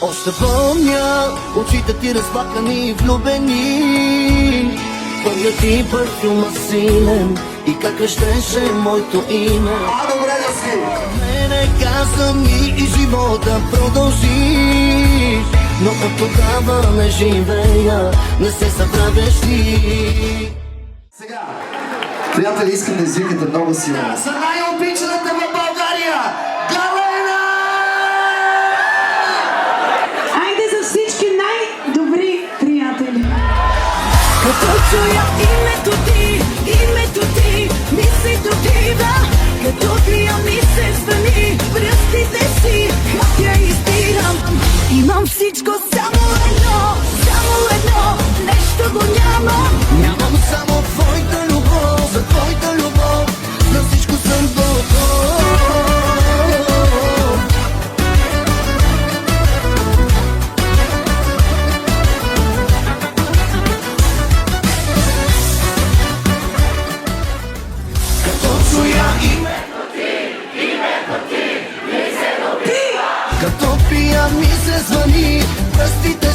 Още помня очите ти разплакани и влюбени. Първият ти парфюма силен и как крещеше моето име. Добре да си! Мене каза ми и живота продължи, но от тогава не живея, не се забравяш ти. Сега, приятели, искам да извикате много силно. За най-обичаната в България, Галена! Айде за всички най-добри приятели! Като чуя името ти, ми се добива. Като крия ми се звъни, пръстите си, как я избирам. Имам всичко, само едно, нещо го няма. Нямам само твоята любов, за твоята любов, на всичко съм готов. Като чуя името ти, ми се добива. Като пия ми се звъни, пръстите